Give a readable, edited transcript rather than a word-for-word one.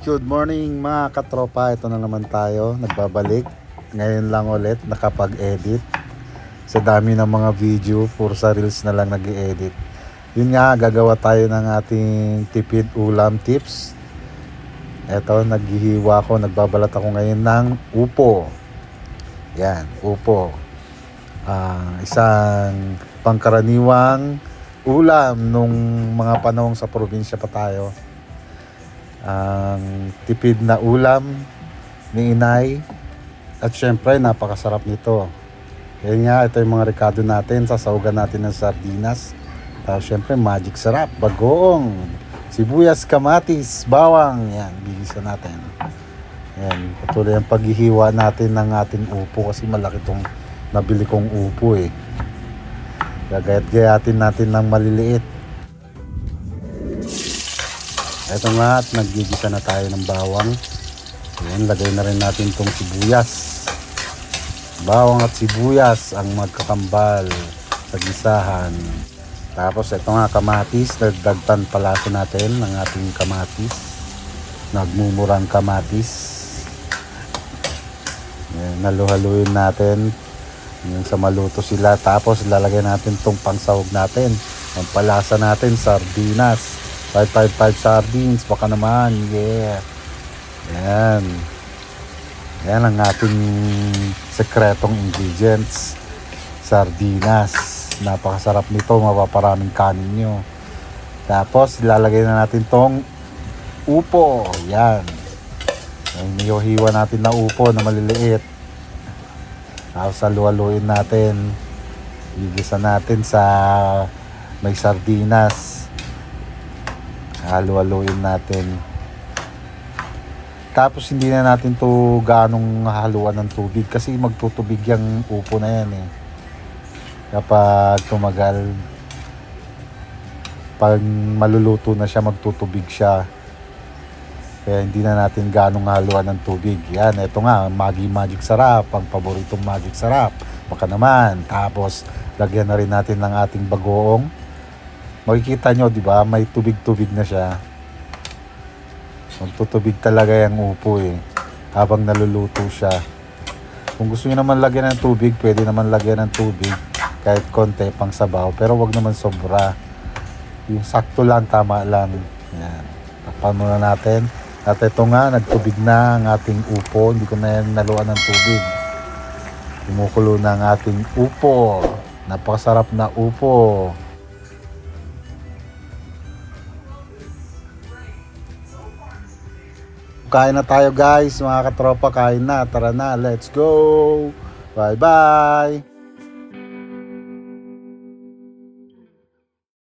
Good morning mga katropa, ito na naman tayo, nagbabalik. Ngayon lang ulit nakapag-edit. Sa dami ng mga video, puro sa reels na lang nag-i-edit. Yun nga, gagawa tayo ng ating tipid ulam tips. Ito, naghihiwa ako, nagbabalat ako ngayon ng upo. Yan, upo. Isang pangkaraniwang ulam nung mga panahong sa probinsya pa tayo. Ang tipid na ulam ni inay at syempre napakasarap nito. Yan nga, ito yung mga rekado natin. Sasahugan natin ng sardinas, tapos syempre magic sarap, bagoong, sibuyas, kamatis, bawang. Yan, bigisa natin. Yan, patuloy ang paghihiwa natin ng ating upo kasi malaki tong nabili kong upo eh. Gagayat-gayatin natin ng maliliit. Ito nga, at naggigisa na tayo ng bawang. Ayan, lagay na rin natin itong sibuyas. Bawang at sibuyas ang magkakambal sa gisahan. Tapos ito nga, kamatis. Nagdagtan palasa natin ng ating kamatis. Nagmumurang kamatis. Ayan, naluhaluin natin yung sa maluto sila. Tapos lalagay natin itong pangsahog natin. Ang palasa natin, sardinas. 555 sardines, baka naman, yeah. Yan. Yan ang ating sekretong ingredients. Sardinas. Napakasarap nito, mapaparaming kanin nyo. Tapos, ilalagay na natin tong upo. Yan. Yung niyohiwa natin na upo na maliliit. Tapos, halu-haluin natin. Igisa natin sa may sardinas. Halu-haluin natin. Tapos hindi na natin to ganong haluan ng tubig kasi magtutubig yung upo na yan eh. Kapag tumagal, pag maluluto na siya, magtutubig siya. Kaya hindi na natin ganong haluan ng tubig. Yan, ito nga, magic sarap, ang paboritong magic sarap. Baka naman. Tapos lagyan na rin natin ng ating bagoong. Makikita nyo, di ba? May tubig-tubig na siya. Magtutubig talaga yung upo eh. Habang naluluto siya. Kung gusto niyo naman lagyan ng tubig, pwede naman lagyan ng tubig. Kahit konti pang sabaw. Pero wag naman sobra. Yung sakto lang, tama lang. Yan. Takpan muna natin. At ito nga, nagtubig na ang ating upo. Hindi ko na yan naluan ng tubig. Kumukulo na ang ating upo. Napakasarap na upo. Kain na tayo guys, mga katropa, kain na. Tara na, let's go. Bye bye.